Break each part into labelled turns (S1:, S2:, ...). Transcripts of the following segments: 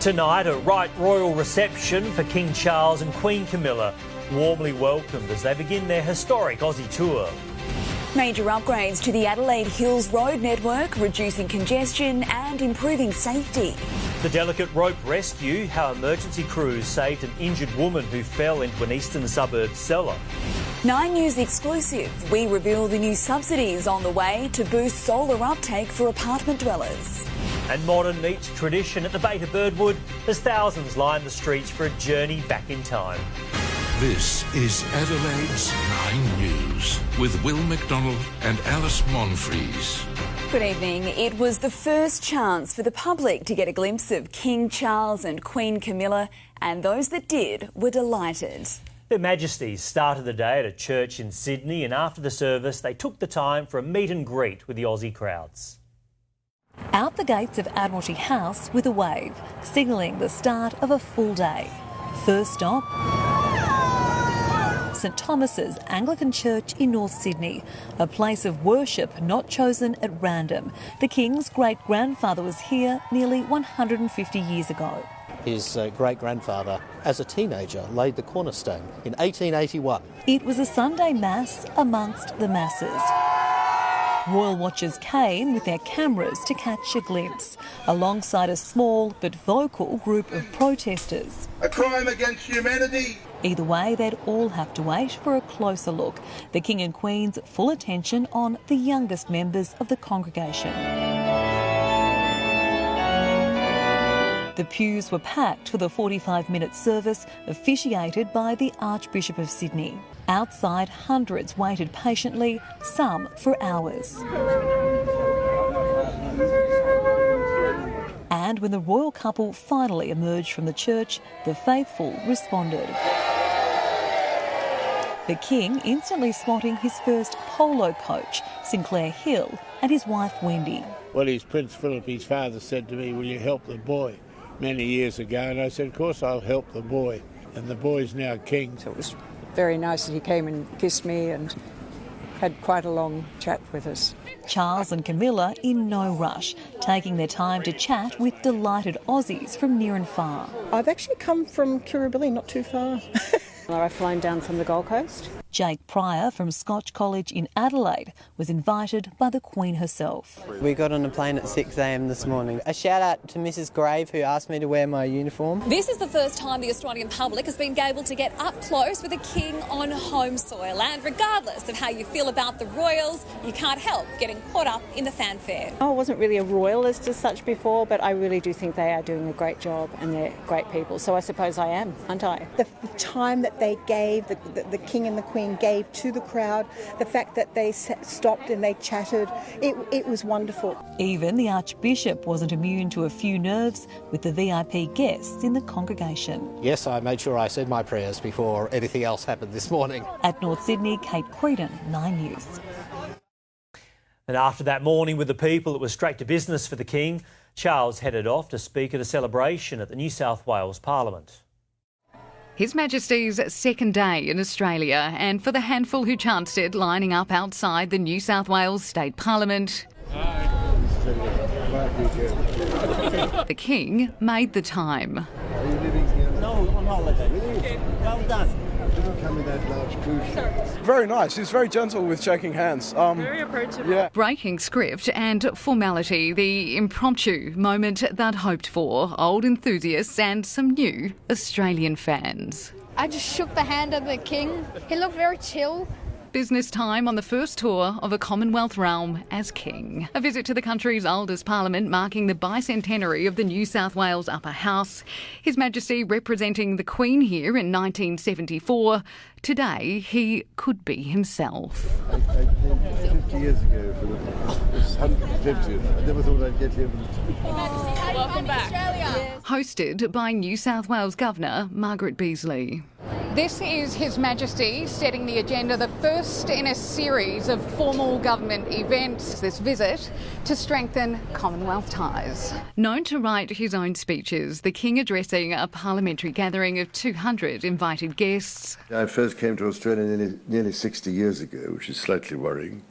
S1: Tonight, a right royal reception for King Charles and Queen Camilla, warmly welcomed as they begin their historic Aussie tour.
S2: Major upgrades to the Adelaide Hills road network, reducing congestion and improving safety.
S1: The delicate rope rescue, how emergency crews saved an injured woman who fell into an eastern suburb cellar.
S2: 9 News exclusive, we reveal the new subsidies on the way to boost solar uptake for apartment dwellers.
S1: And modern meets tradition at the Beta Birdwood as thousands line the streets for a journey back in time.
S3: This is Adelaide's 9 News with Will McDonald and Alice Monfries.
S2: Good evening. It was the first chance for the public to get a glimpse of King Charles and Queen Camilla, and those that did were delighted.
S1: Their Majesties started the day at a church in Sydney, and after the service they took the time for a meet and greet with the Aussie crowds.
S4: Out the gates of Admiralty House with a wave, signalling the start of a full day. First stop, St Thomas's Anglican Church in North Sydney, a place of worship not chosen at random. The King's great-grandfather was here nearly 150 years ago.
S5: His great-grandfather, as a teenager, laid the cornerstone in 1881.
S4: It was a Sunday Mass amongst the masses. Royal watchers came with their cameras to catch a glimpse, alongside a small but vocal group of protesters.
S6: A crime against humanity.
S4: Either way, they'd all have to wait for a closer look. The King and Queen's full attention on the youngest members of the congregation. The pews were packed for the 45-minute service officiated by the Archbishop of Sydney. Outside, hundreds waited patiently, some for hours. And when the royal couple finally emerged from the church, the faithful responded. The King instantly spotting his first polo coach, Sinclair Hill, and his wife Wendy.
S7: Well, his Prince Philip, his father, said to me, "Will you help the boy?" many years ago, and I said, "Of course I'll help the boy." And the boy's now king.
S8: So it was very nice that he came and kissed me and had quite a long chat with us.
S4: Charles and Camilla in no rush, taking their time to chat with delighted Aussies from near and far.
S9: I've actually come from Kirribilli, not too far.
S8: I've flown down from the Gold Coast.
S4: Jake Pryor from Scotch College in Adelaide was invited by the Queen herself.
S10: We got on a plane at 6 a.m. this morning. A shout out to Mrs Grave, who asked me to wear my uniform.
S11: This is the first time the Australian public has been able to get up close with a king on home soil, and regardless of how you feel about the royals, you can't help getting caught up in the fanfare.
S8: I wasn't really a royalist as such before, but I really do think they are doing a great job and they're great people, so I suppose I am, aren't I?
S9: The time that they gave, the King and the Queen gave to the crowd, the fact that they stopped and they chatted, it was wonderful.
S4: Even the Archbishop wasn't immune to a few nerves with the VIP guests in the congregation.
S5: Yes, I made sure I said my prayers before anything else happened this morning.
S4: At North Sydney, Kate Creedon, 9 News.
S1: And after that morning with the people, it was straight to business for the King. Charles headed off to speak at a celebration at the New South Wales Parliament.
S12: His Majesty's second day in Australia, and for the handful who chanced it lining up outside the New South Wales State Parliament, the King made the time.
S13: No, on holiday. Well done.
S14: Very nice. He's very gentle with shaking hands.
S12: Very approachable. Yeah. Breaking script and formality, the impromptu moment that hoped for old enthusiasts and some new Australian fans.
S15: I just shook the hand of the King. He looked very chill.
S12: Business time on the first tour of a Commonwealth realm as King. A visit to the country's oldest parliament marking the bicentenary of the New South Wales Upper House. His Majesty representing the Queen here in 1974. Today, he could be himself.
S16: I came 50 years ago for this 150th. I never thought I'd get here.
S12: Welcome back. Hosted by New South Wales Governor Margaret Beazley. This is His Majesty setting the agenda, the first in a series of formal government events. This visit to strengthen Commonwealth ties. Known to write his own speeches, the King addressing a parliamentary gathering of 200 invited guests.
S16: I first came to Australia nearly 60 years ago, which is slightly worrying.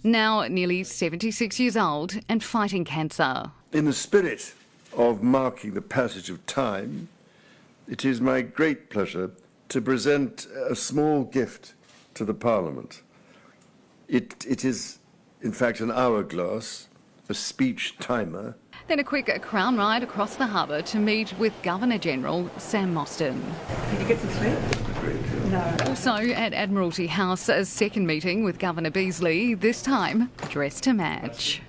S12: Now nearly 76 years old and fighting cancer.
S16: In the spirit
S17: of marking the passage of time, it is my great pleasure to present a small gift to the Parliament. It is, in fact, an hourglass, a speech timer.
S12: Then a quick crown ride across the harbour to meet with Governor-General Sam Mostyn.
S18: Did you get some sleep? No.
S12: Also at Admiralty House, a second meeting with Governor Beazley, this time dressed to match.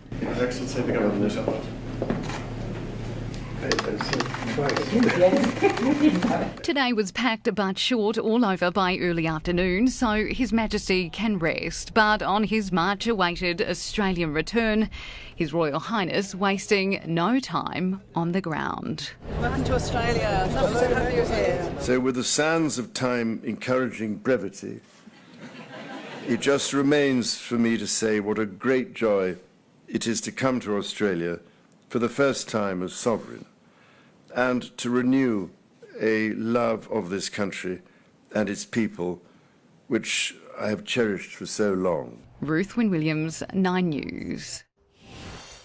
S12: Today was packed but short all over by early afternoon, so His Majesty can rest. But on his much-awaited Australian return, His Royal Highness wasting no time on the ground.
S18: Welcome to Australia. Lovely to have you here.
S17: So with the sands of time encouraging brevity, it just remains for me to say what a great joy it is to come to Australia for the first time as sovereign, and to renew a love of this country and its people, which I have cherished for so long.
S12: Ruth Wynne-Williams, 9 News.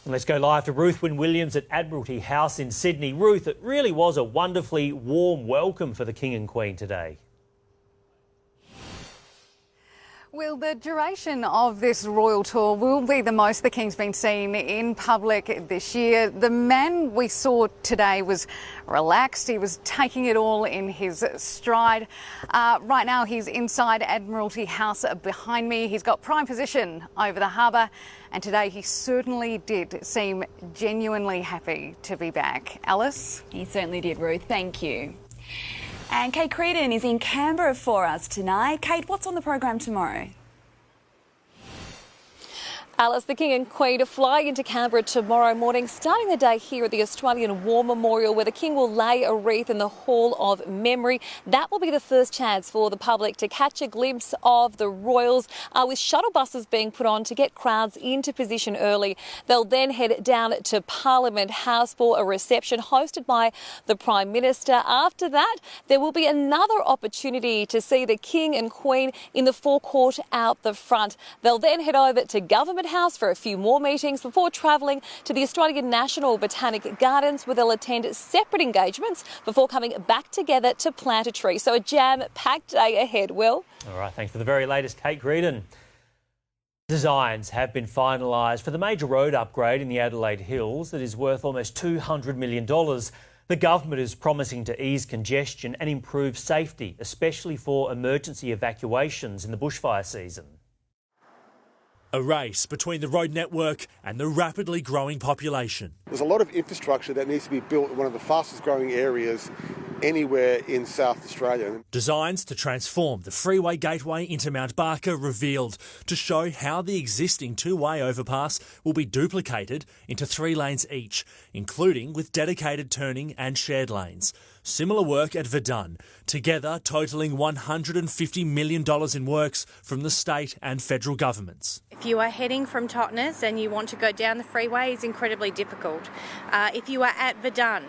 S1: And let's go live to Ruth Wynne-Williams at Admiralty House in Sydney. Ruth, it really was a wonderfully warm welcome for the King and Queen today.
S12: Well, the duration of this royal tour will be the most the King's been seen in public this year. The man we saw today was relaxed. He was taking it all in his stride. Right now he's inside Admiralty House behind me. He's got prime position over the harbour, and today he certainly did seem genuinely happy to be back. Alice?
S2: He certainly did, Ruth. Thank you. And Kate Creedon is in Canberra for us tonight. Kate, what's on the program tomorrow?
S19: Alice, the King and Queen are flying into Canberra tomorrow morning, starting the day here at the Australian War Memorial, where the King will lay a wreath in the Hall of Memory. That will be the first chance for the public to catch a glimpse of the royals, with shuttle buses being put on to get crowds into position early. They'll then head down to Parliament House for a reception hosted by the Prime Minister. After that, there will be another opportunity to see the King and Queen in the forecourt out the front. They'll then head over to Government House for a few more meetings before travelling to the Australian National Botanic Gardens, where they'll attend separate engagements before coming back together to plant a tree. So a jam-packed day ahead, Will.
S1: All right, thanks for the very latest, Kate Creedon. Designs have been finalised for the major road upgrade in the Adelaide Hills that is worth almost $200 million. The government is promising to ease congestion and improve safety, especially for emergency evacuations in the bushfire season.
S20: A race between the road network and the rapidly growing population.
S21: There's a lot of infrastructure that needs to be built in one of the fastest growing areas anywhere in South Australia.
S20: Designs to transform the freeway gateway into Mount Barker revealed to show how the existing two-way overpass will be duplicated into 3 lanes each, including with dedicated turning and shared lanes. Similar work at Verdun, together totalling $150 million in works from the state and federal governments.
S22: If you are heading from Totnes and you want to go down the freeway, it's incredibly difficult. If you are at Verdun,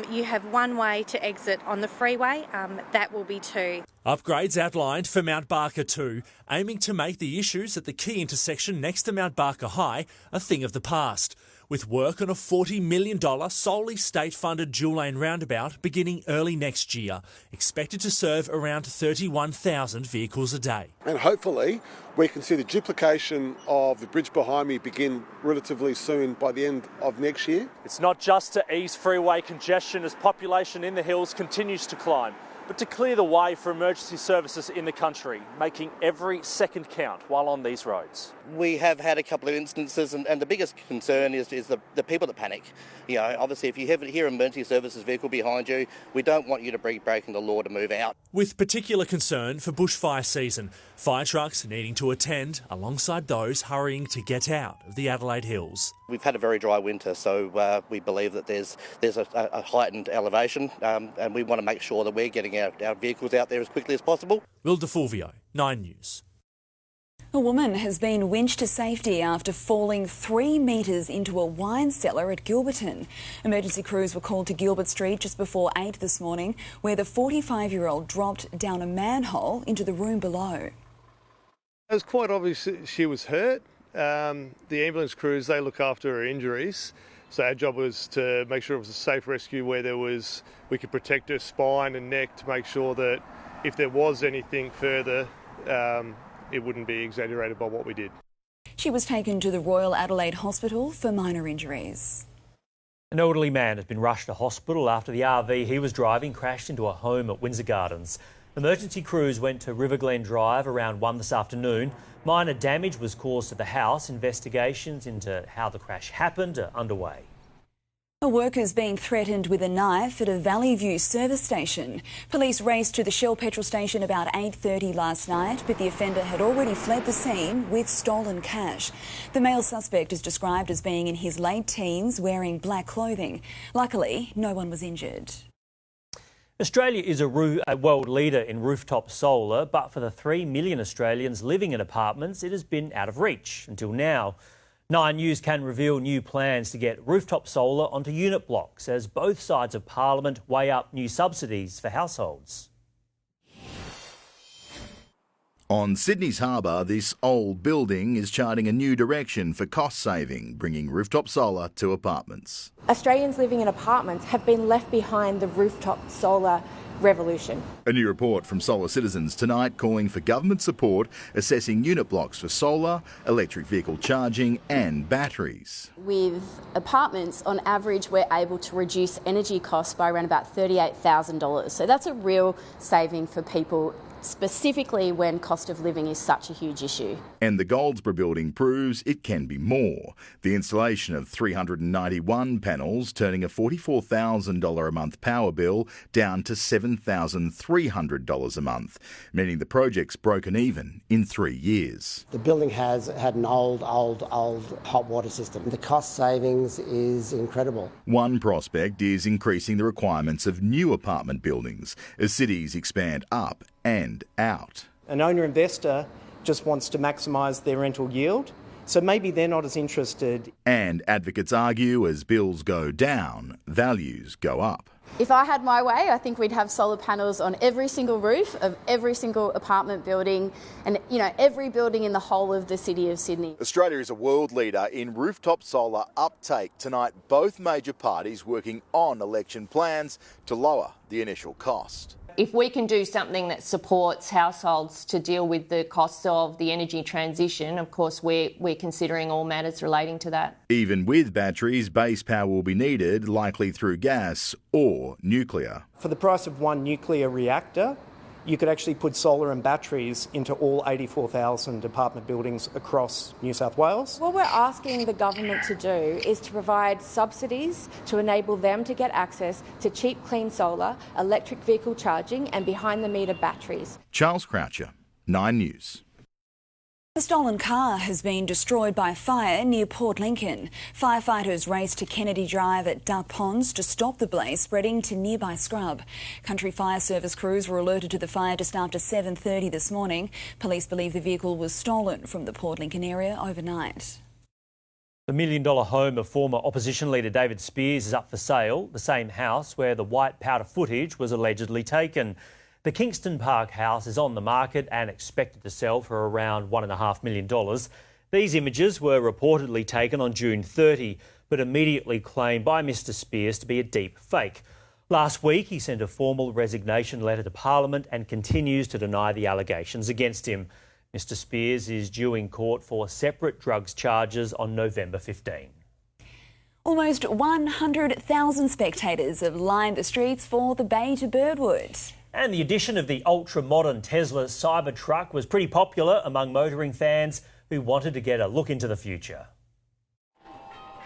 S22: you have one way to exit on the freeway. That will be 2.
S20: Upgrades outlined for Mount Barker 2, aiming to make the issues at the key intersection next to Mount Barker High a thing of the past, with work on a $40 million solely state-funded dual-lane roundabout beginning early next year, expected to serve around 31,000 vehicles a day.
S21: And hopefully we can see the duplication of the bridge behind me begin relatively soon by the end of next year.
S20: It's not just to ease freeway congestion as population in the hills continues to climb, but to clear the way for emergency services in the country, making every second count while on these roads.
S23: We have had a couple of instances, and the biggest concern is the people that panic. You know, obviously, if you hear emergency services vehicle behind you, we don't want you to be breaking the law to move out.
S20: With particular concern for bushfire season, fire trucks needing to attend alongside those hurrying to get out of the Adelaide Hills.
S23: We've had a very dry winter, so we believe that there's a heightened elevation, and we want to make sure that we're getting our vehicles out there as quickly as possible.
S20: Will DeFulvio, 9 News.
S2: A woman has been winched to safety after falling 3 metres into a wine cellar at Gilberton. Emergency crews were called to Gilbert Street just before 8 this morning, where the 45-year-old dropped down a manhole into the room below.
S14: It was quite obvious she was hurt. The ambulance crews, they look after her injuries.
S3: So our job was to make sure it was a safe rescue where we could protect her spine and neck to make sure that if there was anything further, it wouldn't be exaggerated by what we did.
S2: She was taken to the Royal Adelaide Hospital for minor injuries.
S1: An elderly man has been rushed to hospital after the RV he was driving crashed into a home at Windsor Gardens. Emergency crews went to Riverglen Drive around 1 this afternoon. Minor damage was caused to the house. Investigations into how the crash happened are underway.
S2: A worker's being threatened with a knife at a Valley View service station. Police raced to the Shell petrol station about 8:30 last night, but the offender had already fled the scene with stolen cash. The male suspect is described as being in his late teens, wearing black clothing. Luckily, no one was injured.
S1: Australia is a world leader in rooftop solar, but for the 3 million Australians living in apartments, it has been out of reach until now. 9 News can reveal new plans to get rooftop solar onto unit blocks as both sides of Parliament weigh up new subsidies for households.
S6: On Sydney's harbour, this old building is charting a new direction for cost saving, bringing rooftop solar to apartments.
S7: Australians living in apartments have been left behind the rooftop solar revolution.
S6: A new report from Solar Citizens tonight calling for government support assessing unit blocks for solar, electric vehicle charging and batteries.
S24: With apartments, on average, we're able to reduce energy costs by around about $38,000. So that's a real saving for people, specifically when cost of living is such a huge issue.
S6: And the Goldsborough building proves it can be more. The installation of 391 panels, turning a $44,000 a month power bill down to $7,300 a month, meaning the project's broken even in 3 years.
S25: The building has had an old hot water system. The cost savings is incredible.
S6: One prospect is increasing the requirements of new apartment buildings as cities expand up and out.
S26: An owner-investor just wants to maximise their rental yield, so maybe they're not as interested.
S6: And advocates argue as bills go down, values go up.
S24: If I had my way, I think we'd have solar panels on every single roof of every single apartment building and, every building in the whole of the city of Sydney.
S6: Australia is a world leader in rooftop solar uptake. Tonight, both major parties working on election plans to lower the initial cost.
S27: If we can do something that supports households to deal with the costs of the energy transition, of course we're considering all matters relating to that.
S6: Even with batteries, base power will be needed, likely through gas or nuclear.
S26: For the price of one nuclear reactor, you could actually put solar and batteries into all 84,000 apartment buildings across New South Wales.
S7: What we're asking the government to do is to provide subsidies to enable them to get access to cheap, clean solar, electric vehicle charging and behind-the-meter batteries.
S6: Charles Croucher, 9 News.
S2: A stolen car has been destroyed by fire near Port Lincoln. Firefighters raced to Kennedy Drive at Duck Ponds to stop the blaze spreading to nearby scrub. Country Fire Service crews were alerted to the fire just after 7:30 this morning. Police believe the vehicle was stolen from the Port Lincoln area overnight.
S1: The $1 million home of former opposition leader David Speers is up for sale, the same house where the white powder footage was allegedly taken. The Kingston Park house is on the market and expected to sell for around $1.5 million. These images were reportedly taken on June 30, but immediately claimed by Mr Speers to be a deep fake. Last week, he sent a formal resignation letter to Parliament and continues to deny the allegations against him. Mr Speers is due in court for separate drugs charges on November 15.
S2: Almost 100,000 spectators have lined the streets for the Bay to Birdwood.
S1: And the addition of the ultra-modern Tesla Cybertruck was pretty popular among motoring fans who wanted to get a look into the future.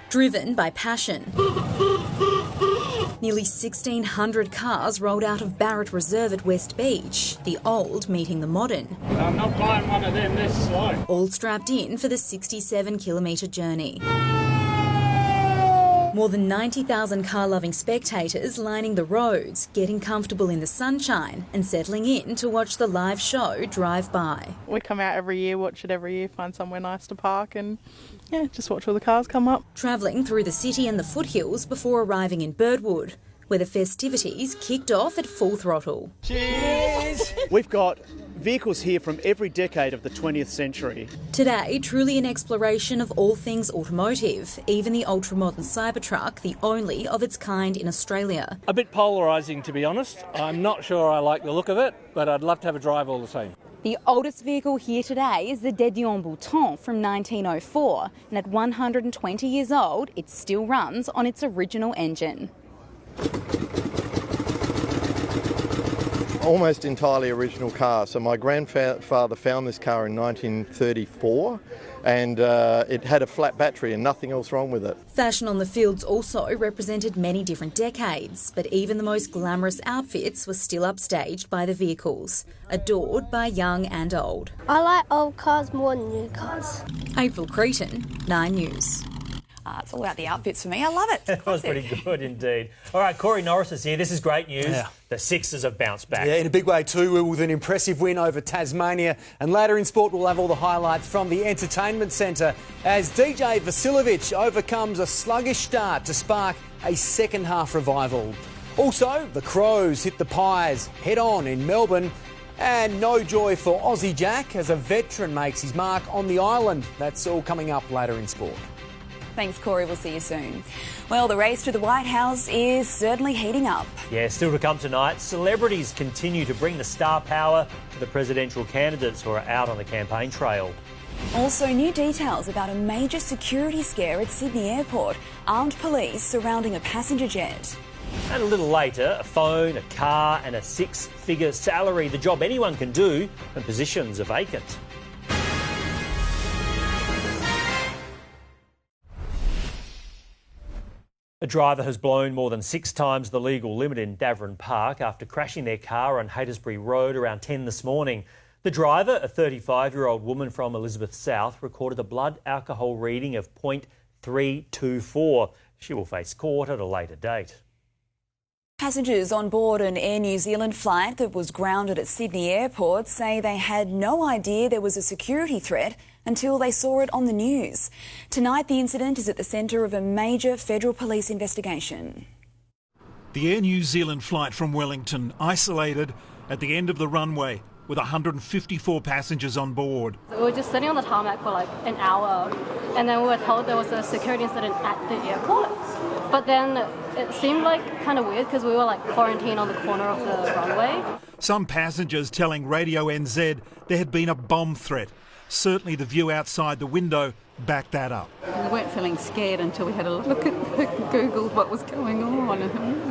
S28: Driven by passion. Nearly 1,600 cars rolled out of Barrett Reserve at West Beach, the old meeting the modern.
S13: I'm not buying one of them this slow.
S28: All strapped in for the 67-kilometre journey. More than 90,000 car-loving spectators lining the roads, getting comfortable in the sunshine and settling in to watch the live show drive by.
S29: We come out every year, watch it every year, find somewhere nice to park and, just watch all the cars come up.
S28: Travelling through the city and the foothills before arriving in Birdwood, where the festivities kicked off at full throttle.
S29: Cheers! We've got
S4: vehicles here from every decade of the 20th century.
S28: Today, truly an exploration of all things automotive, even the ultra-modern Cybertruck, the only of its kind in Australia.
S13: A bit polarising, to be honest. I'm not sure I like the look of it, but I'd love to have a drive all the same.
S5: The oldest vehicle here today is the De Dion Bouton from 1904, and at 120 years old, it still runs on its original engine.
S8: Almost entirely original car. So my grandfather found this car in 1934 and it had a flat battery and nothing else wrong with it.
S28: Fashion on the fields also represented many different decades, but even the most glamorous outfits were still upstaged by the vehicles, adored by young and old.
S9: I like old cars more than new cars.
S28: April Cretan, 9 News.
S2: It's all about the outfits for me. I love it.
S1: That was pretty good indeed. All right, Corey Norris is here. This is great news.
S10: Yeah.
S1: The Sixers have bounced back.
S10: Yeah, in a big way too, with an impressive win over Tasmania. And later in sport, we'll have all the highlights from the Entertainment Centre as DJ Vasiljevic overcomes a sluggish start to spark a second-half revival. Also, the Crows hit the Pies head-on in Melbourne. And no joy for Aussie Jack as a veteran makes his mark on the island. That's all coming up later in sport.
S2: Thanks, Corey. We'll see you soon. Well, the race to the White House is certainly heating up.
S1: Yeah, still to come tonight. Celebrities continue to bring the star power to the presidential candidates who are out on the campaign trail.
S2: Also, new details about a major security scare at Sydney Airport. Armed police surrounding a passenger jet.
S1: And a little later, a phone, a car and a six-figure salary. The job anyone can do when positions are vacant. A driver has blown more than 6 times the legal limit in Davern Park after crashing their car on Haighesbury Road around 10 this morning. The driver, a 35-year-old woman from Elizabeth South, recorded a blood alcohol reading of 0.324. She will face court at a later date.
S2: Passengers on board an Air New Zealand flight that was grounded at Sydney Airport say they had no idea there was a security threat until they saw it on the news. Tonight, the incident is at the centre of a major federal police investigation.
S11: The Air New Zealand flight from Wellington isolated at the end of the runway with 154 passengers on board.
S15: We were just sitting on the tarmac for like an hour and then we were told there was a security incident at the airport. But then it seemed like kind of weird because we were like quarantined on the corner of the runway.
S11: Some passengers telling Radio NZ there had been a bomb threat. Certainly the view outside the window backed that up.
S12: We weren't feeling scared until we had a look at Googled what was going on.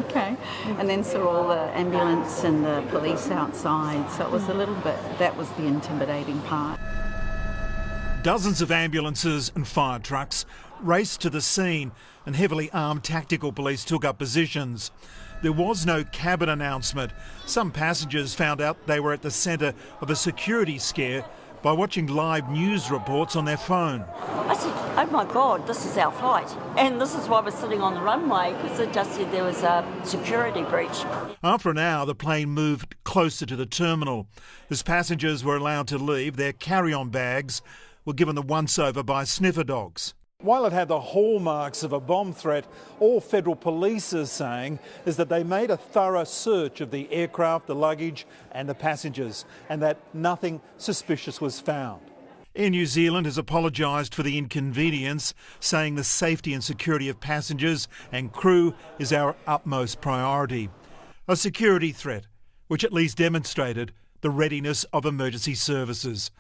S12: Okay. And then saw all the ambulance and the police outside. So it was a little bit, that was the intimidating part.
S11: Dozens of ambulances and fire trucks raced to the scene and heavily armed tactical police took up positions. There was no cabin announcement. Some passengers found out they were at the centre of a security scare by watching live news reports on their phone.
S16: I said, oh my God, this is our flight. And this is why we're sitting on the runway, because it just said there was a security breach.
S11: After an hour, the plane moved closer to the terminal. As passengers were allowed to leave, their carry-on bags were given the once-over by sniffer dogs.
S18: While it had the hallmarks of a bomb threat, all federal police are saying is that they made a thorough search of the aircraft, the luggage and the passengers, and that nothing suspicious was found.
S11: Air New Zealand has apologised for the inconvenience, saying the safety and security of passengers and crew is our utmost priority. A security threat which at least demonstrated the readiness of emergency services.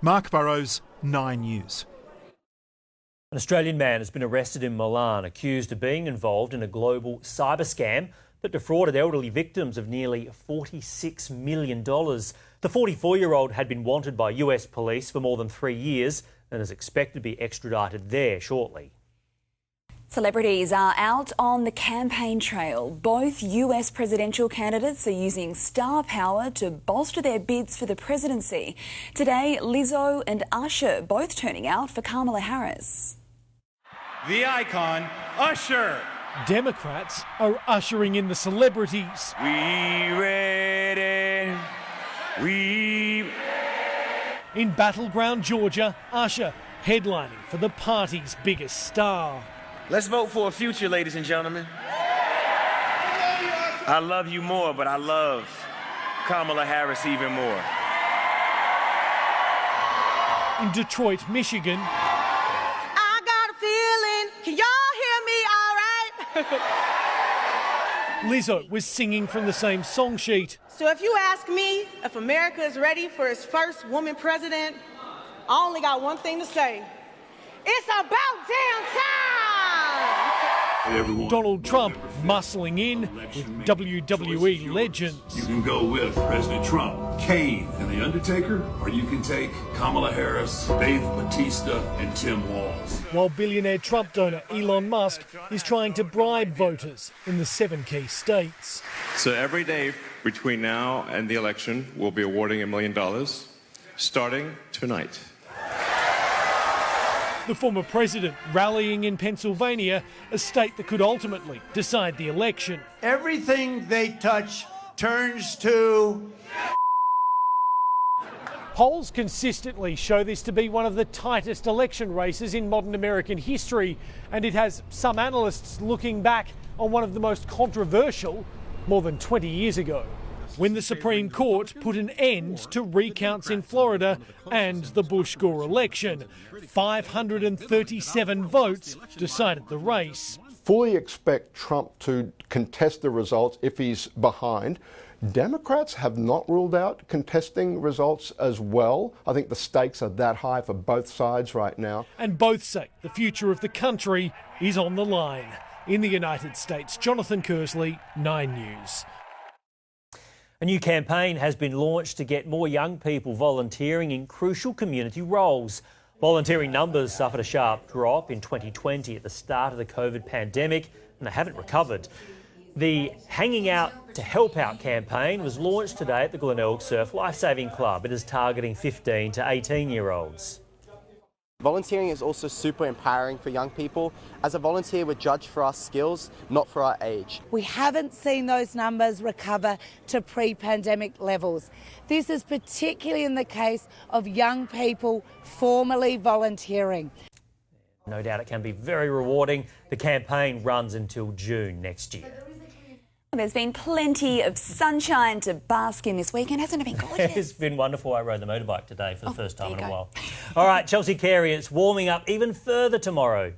S11: Mark Burrows, 9 News.
S1: An Australian man has been arrested in Milan, accused of being involved in a global cyber scam that defrauded elderly victims of nearly $46 million. The 44-year-old had been wanted by US police for more than 3 years and is expected to be extradited there shortly.
S2: Celebrities are out on the campaign trail. Both US presidential candidates are using star power to bolster their bids for the presidency. Today, Lizzo and Usher both turning out for Kamala Harris.
S30: The icon, Usher.
S31: Democrats are ushering in the celebrities.
S30: We ready.
S31: In battleground Georgia, Usher headlining for the party's biggest star.
S30: Let's vote for a future, ladies and gentlemen. I love you more, but I love Kamala Harris even more.
S31: in Detroit, Michigan.
S3: I got a feeling. Can y'all hear me all right?
S31: Lizzo was singing from the same song sheet.
S3: So if you ask me if America is ready for its first woman president, I only got one thing to say. It's about damn time!
S31: Donald Trump muscling in with WWE legends.
S14: You can go with President Trump, Kane, and The Undertaker, or you can take Kamala Harris, Dave Bautista, and Tim Walz.
S31: While billionaire Trump donor Elon Musk is trying to bribe voters in the 7 key states.
S17: So every day between now and the election, we'll be awarding $1 million, starting tonight.
S31: The former president rallying in Pennsylvania, a state that could ultimately decide the election.
S19: Everything they touch turns to...
S31: Polls consistently show this to be one of the tightest election races in modern American history, and it has some analysts looking back on one of the most controversial more than 20 years ago, when the Supreme Court put an end to recounts in Florida and the Bush-Gore election. 537 votes decided the race.
S20: Fully expect Trump to contest the results if he's behind. Democrats have not ruled out contesting results as well. I think the stakes are that high for both sides right now.
S31: And both say the future of the country is on the line. In the United States, Jonathan Kersley, 9 News.
S1: A new campaign has been launched to get more young people volunteering in crucial community roles. Volunteering numbers suffered a sharp drop in 2020 at the start of the COVID pandemic, and they haven't recovered. The Hanging Out to Help Out campaign was launched today at the Glenelg Surf Lifesaving Club. It is targeting 15 to 18-year-olds.
S21: Volunteering is also super empowering for young people. As a volunteer, we're judged for our skills, not for our age.
S22: We haven't seen those numbers recover to pre-pandemic levels. This is particularly in the case of young people formerly volunteering.
S1: No doubt it can be very rewarding. The campaign runs until June next year.
S2: There's been plenty of sunshine to bask in this weekend, hasn't it been gorgeous?
S1: It's been wonderful. I rode the motorbike today for the first time in a while. All right, Chelsea Carey, it's warming up even further tomorrow.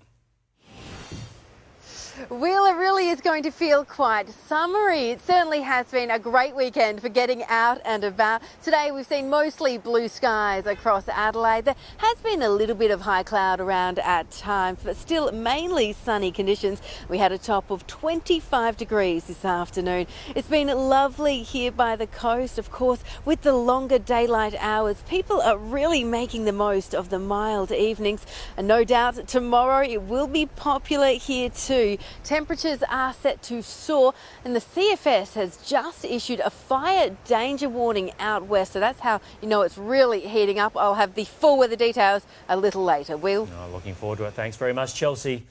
S23: Well, it really is going to feel quite summery. It certainly has been a great weekend for getting out and about. Today we've seen mostly blue skies across Adelaide. There has been a little bit of high cloud around at times, but still mainly sunny conditions. We had a top of 25 degrees this afternoon. It's been lovely here by the coast, of course, with the longer daylight hours. People are really making the most of the mild evenings, and no doubt tomorrow it will be popular here too. Temperatures are set to soar, and the CFS has just issued a fire danger warning out west, so that's how you know it's really heating up. I'll have the full weather details a little later. Will?
S1: Oh, looking forward to it. Thanks very much, Chelsea.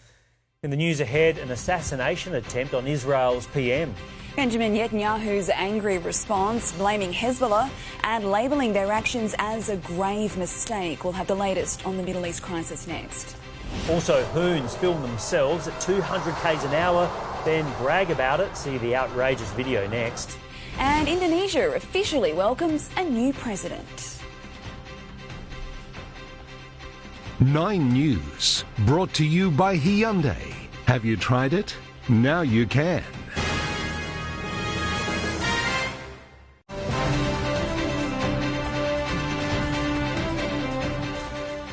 S1: In the news ahead, an assassination attempt on Israel's PM.
S2: Benjamin Netanyahu's angry response, blaming Hezbollah and labelling their actions as a grave mistake. We'll have the latest on the Middle East crisis next.
S1: Also, Hoons film themselves at 200 k's an hour, then brag about it. See the outrageous video next.
S2: And Indonesia officially welcomes a new president.
S24: 9 News, brought to you by Hyundai. Have you tried it? Now you can.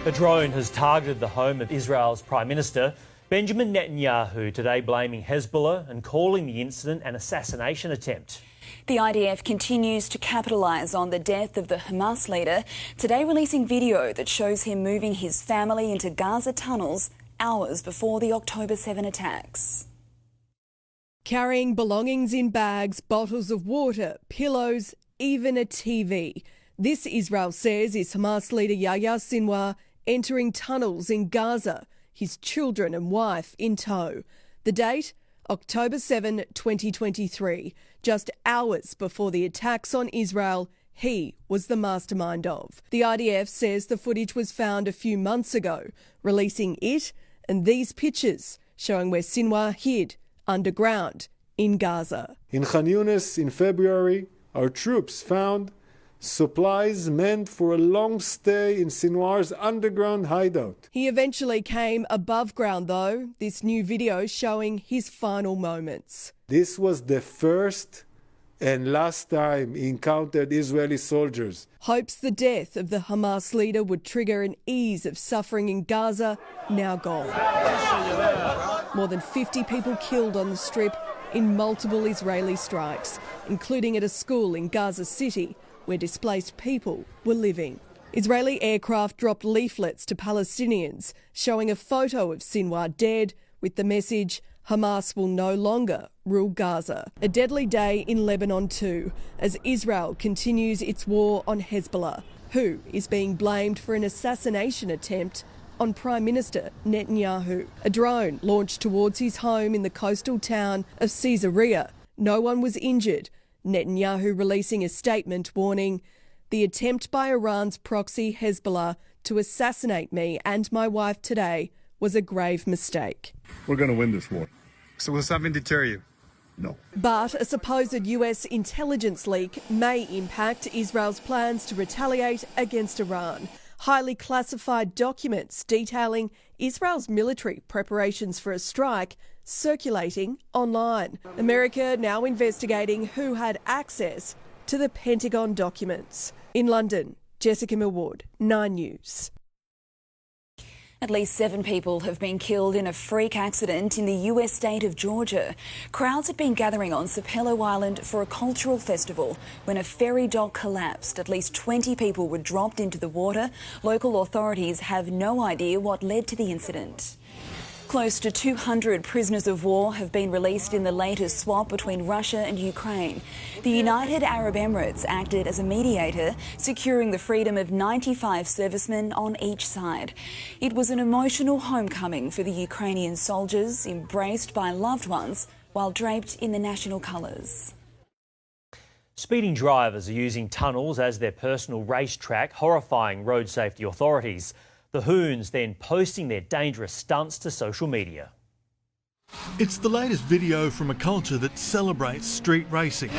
S1: A drone has targeted the home of Israel's Prime Minister, Benjamin Netanyahu, today blaming Hezbollah and calling the incident an assassination attempt.
S2: The IDF continues to capitalise on the death of the Hamas leader, today releasing video that shows him moving his family into Gaza tunnels hours before the October 7 attacks.
S25: Carrying belongings in bags, bottles of water, pillows, even a TV. This, Israel says, is Hamas leader Yahya Sinwar entering tunnels in Gaza, his children and wife in tow. The date? October 7, 2023, just hours before the attacks on Israel he was the mastermind of. The IDF says the footage was found a few months ago, releasing it and these pictures showing where Sinwar hid underground in Gaza.
S27: In Khan Yunis in February, our troops found
S4: supplies meant for a long stay in Sinwar's underground hideout.
S25: He eventually came above ground though, this new video showing his final moments.
S4: This was the first and last time he encountered Israeli soldiers.
S25: Hopes the death of the Hamas leader would trigger an ease of suffering in Gaza, now gone. More than 50 people killed on the Strip in multiple Israeli strikes, including at a school in Gaza City where displaced people were living. Israeli aircraft dropped leaflets to Palestinians showing a photo of Sinwar dead with the message, Hamas will no longer rule Gaza. A deadly day in Lebanon too, as Israel continues its war on Hezbollah, who is being blamed for an assassination attempt on Prime Minister Netanyahu. A drone launched towards his home in the coastal town of Caesarea. No one was injured. Netanyahu releasing a statement warning, the attempt by Iran's proxy Hezbollah to assassinate me and my wife today was a grave mistake.
S5: We're going to win this war.
S6: So will something deter you?
S5: No.
S25: But a supposed US intelligence leak may impact Israel's plans to retaliate against Iran. Highly classified documents detailing Israel's military preparations for a strike circulating online. America now investigating who had access to the Pentagon documents. In London, Jessica Millward, 9 News.
S2: At least 7 people have been killed in a freak accident in the US state of Georgia. Crowds had been gathering on Sapelo Island for a cultural festival when a ferry dock collapsed. At least 20 people were dropped into the water. Local authorities have no idea what led to the incident. Close to 200 prisoners of war have been released in the latest swap between Russia and Ukraine. The United Arab Emirates acted as a mediator, securing the freedom of 95 servicemen on each side. It was an emotional homecoming for the Ukrainian soldiers, embraced by loved ones while draped in the national colours.
S1: Speeding drivers are using tunnels as their personal racetrack, horrifying road safety authorities. The Hoons then posting their dangerous stunts to social media.
S11: It's the latest video from a culture that celebrates street racing.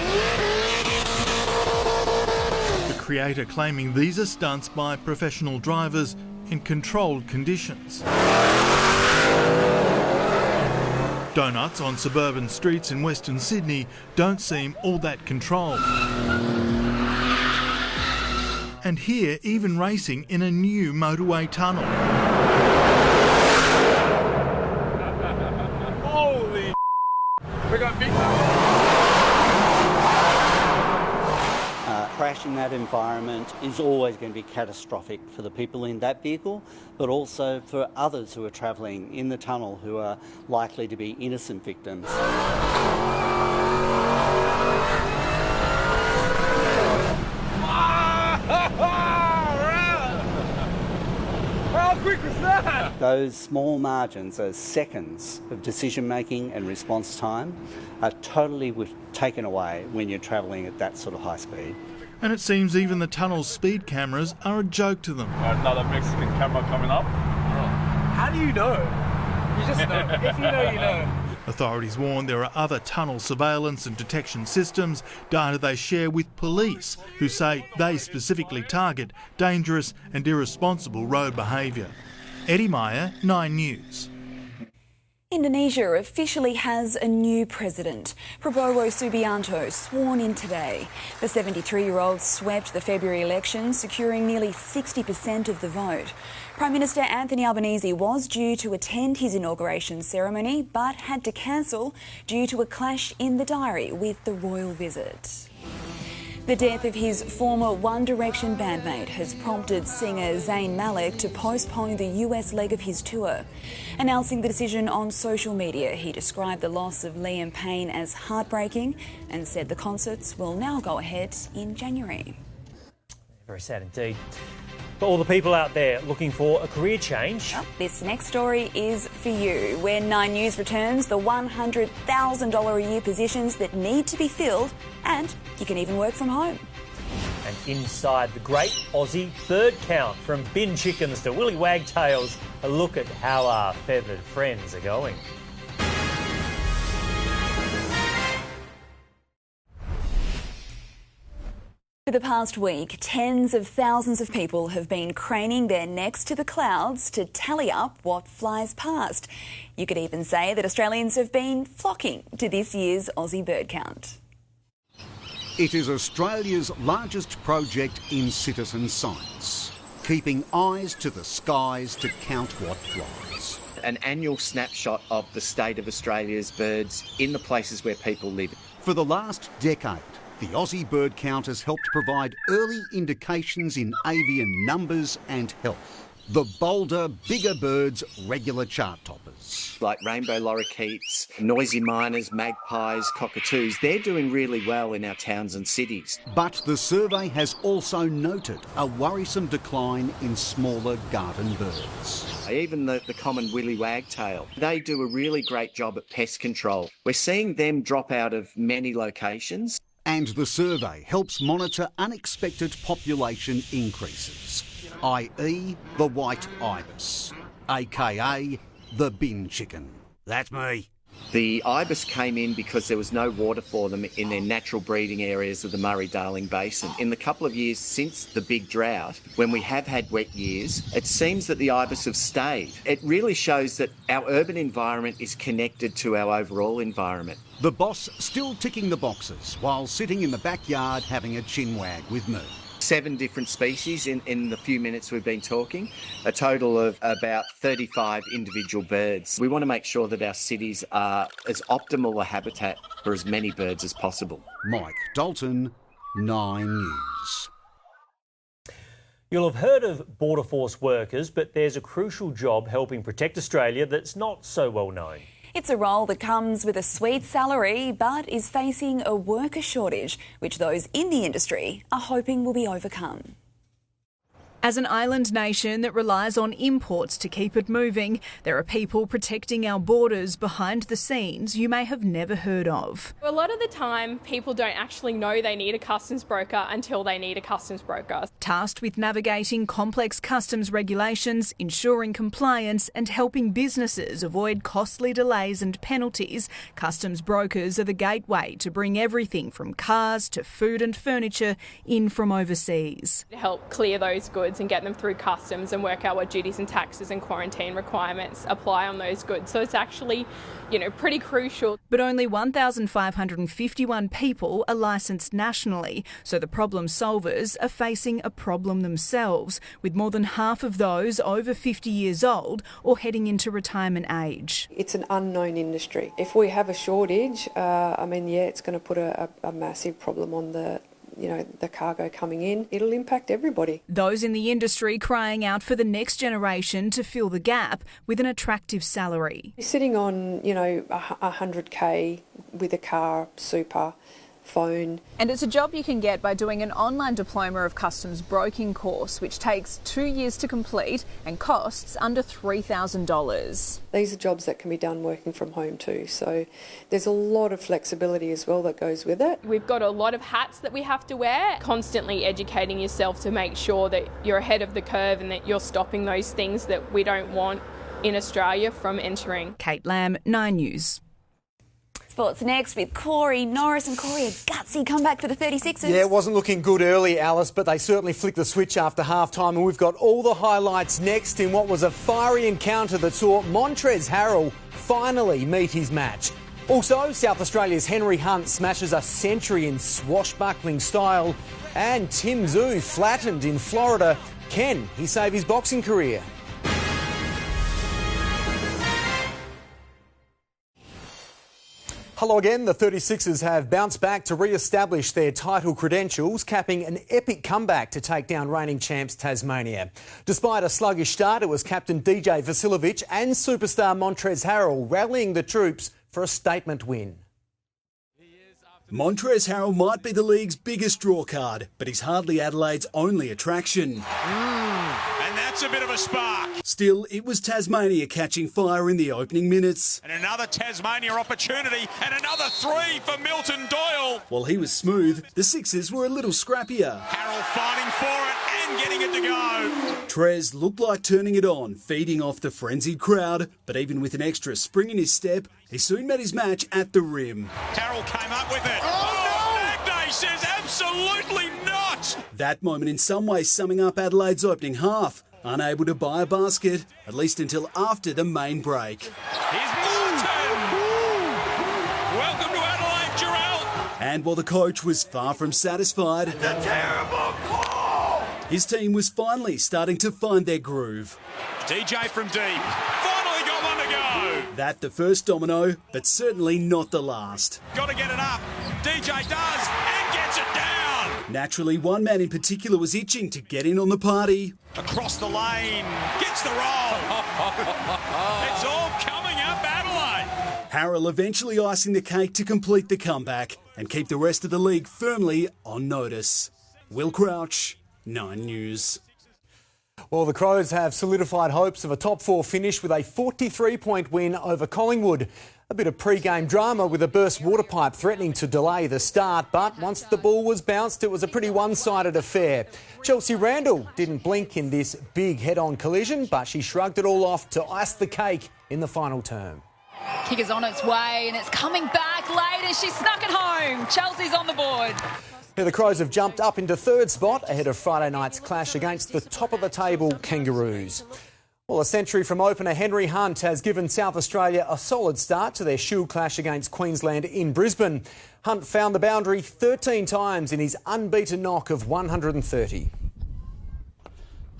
S11: The creator claiming these are stunts by professional drivers in controlled conditions. Donuts on suburban streets in Western Sydney don't seem all that controlled. And here, even racing in a new motorway tunnel.
S6: Holy we got big
S7: Crash in that environment is always going to be catastrophic for the people in that vehicle, but also for others who are travelling in the tunnel who are likely to be innocent victims.
S6: How quick was that?
S7: Those small margins, those seconds of decision making and response time are totally taken away when you're travelling at that sort of high speed.
S11: And it seems even the tunnel's speed cameras are a joke to them.
S6: Another Mexican camera coming up. How do you know? You just know. If you know, you know.
S11: Authorities warn there are other tunnel surveillance and detection systems, data they share with police, who say they specifically target dangerous and irresponsible road behaviour. Eddie Meyer, 9 News.
S2: Indonesia officially has a new president. Prabowo Subianto sworn in today. The 73-year-old swept the February election, securing nearly 60% of the vote. Prime Minister Anthony Albanese was due to attend his inauguration ceremony, but had to cancel due to a clash in the diary with the royal visit. The death of his former One Direction bandmate has prompted singer Zayn Malik to postpone the US leg of his tour. Announcing the decision on social media, he described the loss of Liam Payne as heartbreaking and said the concerts will now go ahead in January.
S1: Very sad indeed. For all the people out there looking for a career change.
S2: Well, this next story is for you. When 9 News returns, the $100,000 a year positions that need to be filled, and you can even work from home.
S1: And inside the great Aussie bird count, from bin chickens to willy wagtails, a look at how our feathered friends are going.
S2: For the past week, tens of thousands of people have been craning their necks to the clouds to tally up what flies past. You could even say that Australians have been flocking to this year's Aussie bird count.
S8: It is Australia's largest project in citizen science, keeping eyes to the skies to count what flies.
S9: An annual snapshot of the state of Australia's birds in the places where people live.
S8: For the last decade, the Aussie bird count has helped provide early indications in avian numbers and health. The bolder, bigger birds, regular chart toppers.
S9: Like rainbow lorikeets, noisy miners, magpies, cockatoos, they're doing really well in our towns and cities.
S8: But the survey has also noted a worrisome decline in smaller garden birds.
S9: Even the common willy wagtail, they do a really great job at pest control. We're seeing them drop out of many locations.
S8: And the survey helps monitor unexpected population increases, i.e. the white ibis, aka the bin chicken. That's me.
S9: The ibis came in because there was no water for them in their natural breeding areas of the Murray-Darling Basin. In the couple of years since the big drought, when we have had wet years, it seems that the ibis have stayed. It really shows that our urban environment is connected to our overall environment.
S8: The boss still ticking the boxes while sitting in the backyard having a chinwag with me.
S9: 7 different species in the few minutes we've been talking, a total of about 35 individual birds. We want to make sure that our cities are as optimal a habitat for as many birds as possible.
S8: Mike Dalton, 9 News.
S1: You'll have heard of Border Force workers, but there's a crucial job helping protect Australia that's not so well known.
S2: It's a role that comes with a sweet salary but is facing a worker shortage, which those in the industry are hoping will be overcome.
S10: As an island nation that relies on imports to keep it moving, there are people protecting our borders behind the scenes you may have never heard of.
S12: A lot of the time, people don't actually know they need a customs broker until they need a customs broker.
S10: Tasked with navigating complex customs regulations, ensuring compliance and helping businesses avoid costly delays and penalties, customs brokers are the gateway to bring everything from cars to food and furniture in from overseas.
S12: To help clear those goods and get them through customs and work out what duties and taxes and quarantine requirements apply on those goods. So it's actually, pretty crucial.
S10: But only 1,551 people are licensed nationally, so the problem solvers are facing a problem themselves, with more than half of those over 50 years old or heading into retirement age.
S13: It's an unknown industry. If we have a shortage, it's going to put a massive problem on the cargo coming in. It'll impact everybody.
S10: Those in the industry crying out for the next generation to fill the gap with an attractive salary.
S13: You're sitting on, 100K with a car, super, phone.
S10: And it's a job you can get by doing an online diploma of customs broking course, which takes 2 years to complete and costs under $3,000.
S13: These are jobs that can be done working from home too, so there's a lot of flexibility as well that goes with it.
S12: We've got a lot of hats that we have to wear, constantly educating yourself to make sure that you're ahead of the curve and that you're stopping those things that we don't want in Australia from entering.
S10: Kate Lamb, 9 News.
S2: Sports next with Corey, Norris, and Corey, a gutsy comeback for the 36ers.
S15: Yeah, it wasn't looking good early, Alice, but they certainly flicked the switch after half-time, and we've got all the highlights next in what was a fiery encounter that saw Monfries Harrell finally meet his match. Also, South Australia's Henry Hunt smashes a century in swashbuckling style, and Tim Tszyu flattened in Florida. Can he save his boxing career? Hello again. The 36ers have bounced back to re-establish their title credentials, capping an epic comeback to take down reigning champs Tasmania. Despite a sluggish start, it was captain DJ Vasiljevic and superstar Montrez Harrell rallying the troops for a statement win.
S16: Montrez Harrell might be the league's biggest draw card, but he's hardly Adelaide's only attraction.
S26: And that's a bit of a spark.
S16: Still, it was Tasmania catching fire in the opening minutes.
S26: And another Tasmania opportunity and another 3 for Milton Doyle.
S16: While he was smooth, the Sixers were a little scrappier.
S26: Harrell fighting for it and getting it to go.
S16: Trez looked like turning it on, feeding off the frenzied crowd, but even with an extra spring in his step, he soon met his match at the rim.
S26: Harrell came up with it. Oh no! Magnay says absolutely not. what?
S16: That moment in some ways summing up Adelaide's opening half. Unable to buy a basket, at least until after the main break.
S26: Here's Morton! Welcome to Adelaide, Jarrell!
S16: And while the coach was far from satisfied,
S26: The terrible call!
S16: his team was finally starting to find their groove.
S26: DJ from deep. Finally got one to go!
S16: That the first domino, but certainly not the last.
S26: Got to get it up. DJ does and gets it down!
S16: Naturally, one man in particular was itching to get in on the party.
S26: Across the lane. Gets the roll. It's all coming up Adelaide.
S16: Harrell eventually icing the cake to complete the comeback and keep the rest of the league firmly on notice. Will Crouch, 9 News.
S15: Well, the Crows have solidified hopes of a top 4 finish with a 43-point win over Collingwood. A bit of pre-game drama with a burst water pipe threatening to delay the start, but once the ball was bounced, it was a pretty one-sided affair. Chelsea Randall didn't blink in this big head-on collision, but she shrugged it all off to ice the cake in the final term.
S3: Kick is on its way and it's coming back late and she snuck it home. Chelsea's on the board.
S15: Now, the Crows have jumped up into third spot ahead of Friday night's clash against the top-of-the-table Kangaroos. Well, a century from opener Henry Hunt has given South Australia a solid start to their Shield clash against Queensland in Brisbane. Hunt found the boundary 13 times in his unbeaten knock of 130.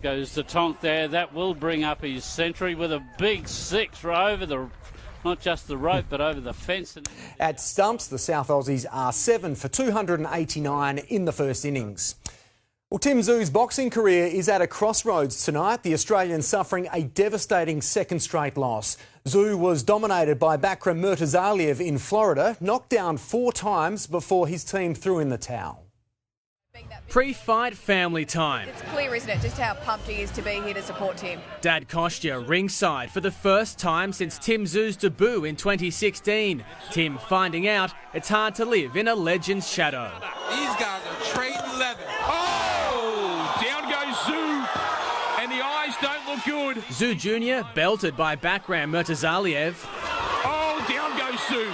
S14: Goes the Tonk there. That will bring up his century with a big 6 over the, not just the rope, but over the fence.
S15: At stumps, the South Aussies are 7 for 289 in the first innings. Well, Tim Zoo's boxing career is at a crossroads tonight. The Australian suffering a devastating second straight loss. Zoo was dominated by Bakram Murtazaliev in Florida, knocked down 4 times before his team threw in the towel.
S17: Pre-fight family time.
S18: It's clear, isn't it, just how pumped he is to be here to support Tim.
S17: Dad Kostya ringside for the first time since Tim Zoo's debut in 2016. Tim finding out it's hard to live in a legend's shadow.
S19: These guys are trading leather. Oh! Down goes Zoo, and the eyes don't look good.
S17: Zoo Jr. belted by Bakram Murtazaliev.
S19: Oh, down goes Zoo.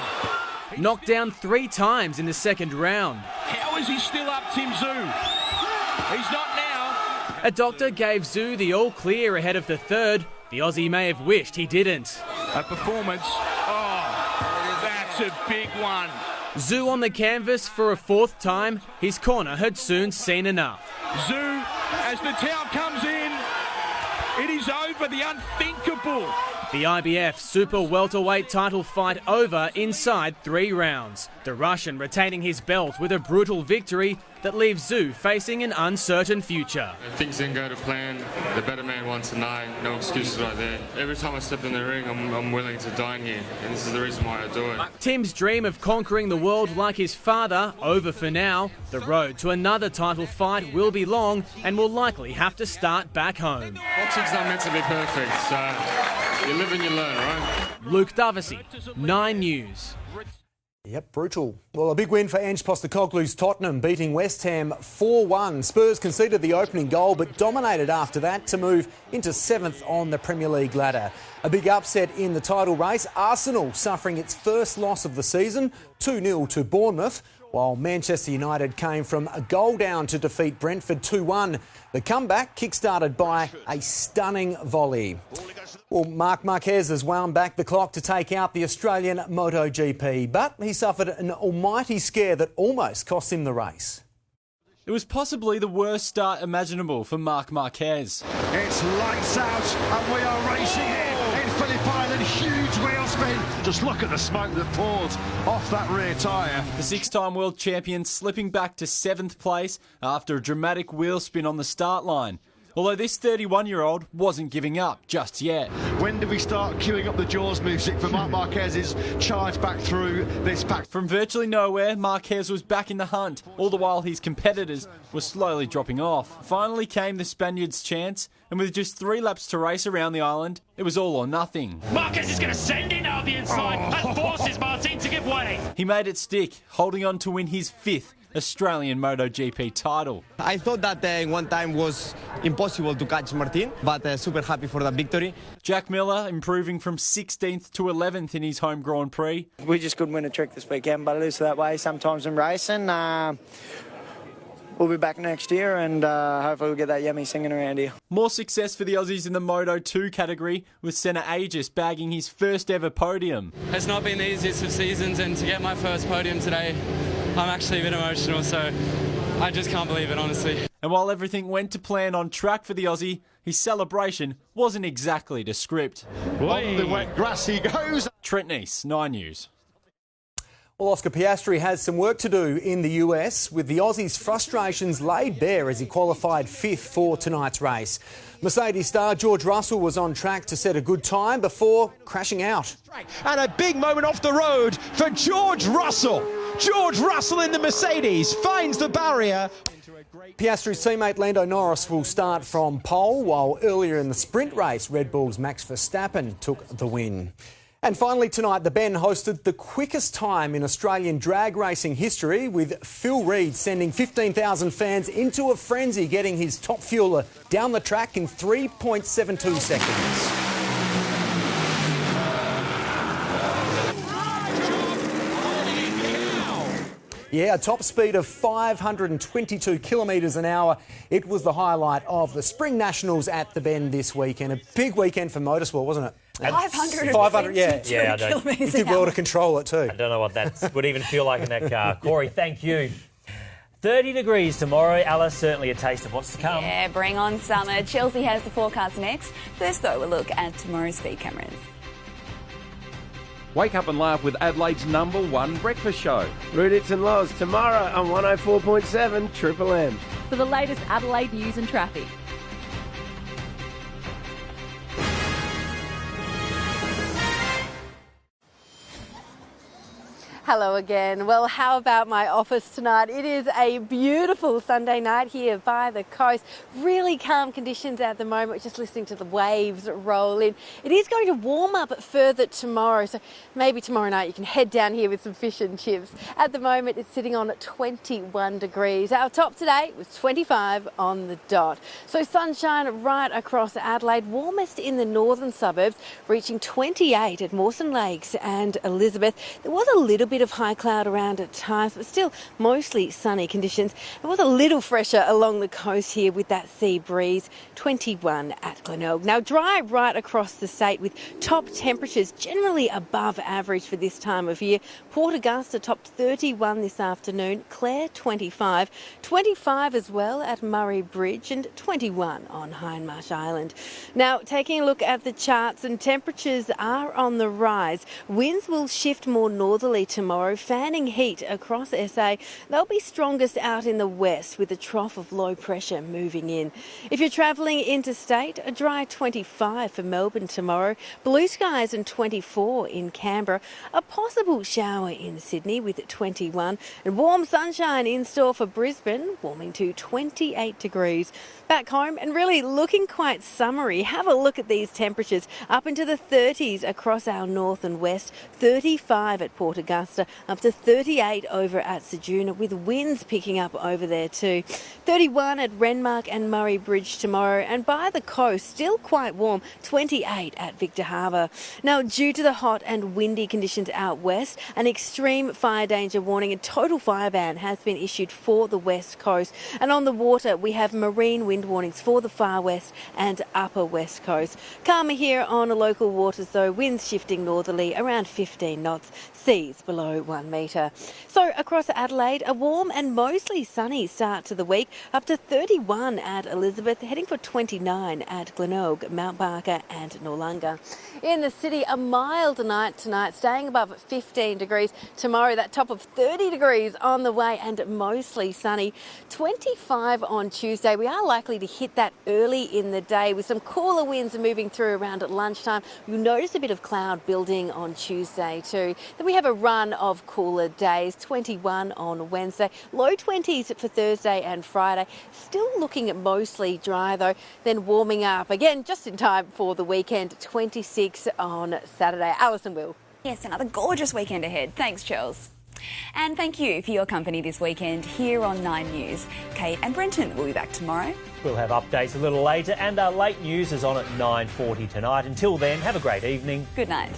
S17: Knocked down 3 times in the second round.
S19: How is he still up, Tim Zoo? He's not now.
S17: A doctor gave Zoo the all clear ahead of the third. The Aussie may have wished he didn't.
S19: A performance. Oh, that's a big one.
S17: Zoo on the canvas for a 4th time. His corner had soon seen enough.
S19: Zoo, as the towel comes in, it is over, the unthinkable.
S17: The IBF Super Welterweight title fight over inside 3 rounds. The Russian retaining his belt with a brutal victory that leaves Zoo facing an uncertain future.
S20: If things didn't go to plan, the better man won tonight. No excuses right there. Every time I step in the ring, I'm willing to die in here, and this is the reason why I do it.
S17: Tim's dream of conquering the world like his father, over for now. The road to another title fight will be long and will likely have to start back home.
S20: Boxing's not meant to be perfect, so you live and you learn, right?
S17: Luke Davisi, 9 News.
S15: Yep, brutal. Well, a big win for Ange Postecoglou's Tottenham, beating West Ham 4-1. Spurs conceded the opening goal, but dominated after that to move into 7th on the Premier League ladder. A big upset in the title race. Arsenal suffering its first loss of the season, 2-0 to Bournemouth, while Manchester United came from a goal down to defeat Brentford 2-1. The comeback kick-started by a stunning volley. Well, Marc Marquez has wound back the clock to take out the Australian MotoGP, but he suffered an almighty scare that almost cost him the race.
S27: It was possibly the worst start imaginable for Marc Marquez.
S28: It's lights out and we are racing in Phillip Island. Huge wheel spin. Just look at the smoke that pours off that rear tyre.
S27: The 6-time world champion slipping back to 7th place after a dramatic wheel spin on the start line. Although this 31-year-old wasn't giving up just yet.
S28: When do we start queuing up the Jaws music for Marc Marquez's charge back through this pack?
S27: From virtually nowhere, Marquez was back in the hunt, all the while his competitors were slowly dropping off. Finally came the Spaniard's chance, and with just 3 laps to race around the island, it was all or nothing.
S29: Marquez is going to send in out the inside and forces Martin to give way.
S27: He made it stick, holding on to win his 5th Australian MotoGP title.
S30: I thought that in one time was impossible to catch Martin, but super happy for that victory.
S27: Jack Miller improving from 16th to 11th in his home Grand Prix.
S31: We just couldn't win a trick this weekend, but it is that way sometimes in racing.
S4: we'll be back next year, and hopefully we'll get that yummy singing around here.
S27: More success for the Aussies in the Moto 2 category, with Senna Aegis bagging his first ever podium.
S5: It's not been the easiest of seasons, and to get my first podium today, I'm actually a bit emotional, so I just can't believe it, honestly.
S27: And while everything went to plan on track for the Aussie, his celebration wasn't exactly to script.
S28: On the wet grass he goes.
S27: Trent Neese, 9 News.
S15: Well, Oscar Piastri has some work to do in the US, with the Aussie's frustrations laid bare as he qualified 5th for tonight's race. Mercedes star George Russell was on track to set a good time before crashing out.
S28: And a big moment off the road for George Russell. George Russell in the Mercedes finds the barrier.
S15: Piastri's teammate Lando Norris will start from pole, while earlier in the sprint race, Red Bull's Max Verstappen took the win. And finally tonight, the Ben hosted the quickest time in Australian drag racing history, with Phil Reid sending 15,000 fans into a frenzy, getting his top fueler down the track in 3.72 seconds. Yeah, a top speed of 522 kilometres an hour. It was the highlight of the Spring Nationals at the Bend this weekend. A big weekend for motorsport, wasn't it?
S2: 500,
S1: yeah,
S2: I don't.
S15: You did well to control it too.
S1: I don't know what that would even feel like in that car. Corey, thank you. 30 degrees tomorrow. Alice, certainly a taste of what's to come.
S2: Yeah, bring on summer. Chelsea has the forecast next. First, though, a look at tomorrow's speed cameras.
S6: Wake up and laugh with Adelaide's #1 breakfast show.
S7: Rudits and Loz tomorrow on 104.7 Triple M.
S11: For the latest Adelaide news and traffic.
S21: Hello again. Well, how about my office tonight? It is a beautiful Sunday night here by the coast. Really calm conditions at the moment, just listening to the waves roll in. It is going to warm up further tomorrow, so maybe tomorrow night you can head down here with some fish and chips. At the moment, it's sitting on 21 degrees. Our top today was 25 on the dot. So sunshine right across Adelaide, warmest in the northern suburbs, reaching 28 at Mawson Lakes and Elizabeth. There was a little bit of high cloud around at times, but still mostly sunny conditions. It was a little fresher along the coast here with that sea breeze, 21 at Glenelg. Now dry right across the state with top temperatures generally above average for this time of year. Port Augusta topped 31 this afternoon, Clare 25, 25 as well at Murray Bridge and 21 on Hindmarsh Island. Now taking a look at the charts, and temperatures are on the rise. Winds will shift more northerly tomorrow, fanning heat across SA. They'll be strongest out in the west with a trough of low pressure moving in. If you're travelling interstate, a dry 25 for Melbourne tomorrow, blue skies and 24 in Canberra, a possible shower in Sydney with 21, and warm sunshine in store for Brisbane, warming to 28 degrees. Back home and really looking quite summery. Have a look at these temperatures, up into the 30s across our north and west, 35 at Port Augusta, up to 38 over at Ceduna, with winds picking up over there too. 31 at Renmark and Murray Bridge tomorrow, and by the coast still quite warm, 28 at Victor Harbour. Now due to the hot and windy conditions out west, an extreme fire danger warning and total fire ban has been issued for the west coast, and on the water we have marine wind warnings for the far west and upper west coast. Calmer here on local waters though, winds shifting northerly around 15 knots, seas below 1 metre. So across Adelaide, a warm and mostly sunny start to the week, up to 31 at Elizabeth, heading for 29 at Glenelg, Mount Barker and Noarlunga. In the city, a mild night tonight, staying above 15 degrees. Tomorrow, that top of 30 degrees on the way and mostly sunny. 25 on Tuesday. We are likely to hit that early in the day with some cooler winds moving through around at lunchtime. You'll notice a bit of cloud building on Tuesday too. Then we have a run of cooler days, 21 on Wednesday, low 20s for Thursday and Friday. Still looking at mostly dry though, then warming up again just in time for the weekend, 26 on Saturday. Alison Will.
S2: Yes, another gorgeous weekend ahead. Thanks, Charles. And thank you for your company this weekend here on 9 News. Kate and Brenton will be back tomorrow.
S1: We'll have updates a little later, and our late news is on at 9:40 tonight. Until then, have a great evening.
S2: Good night.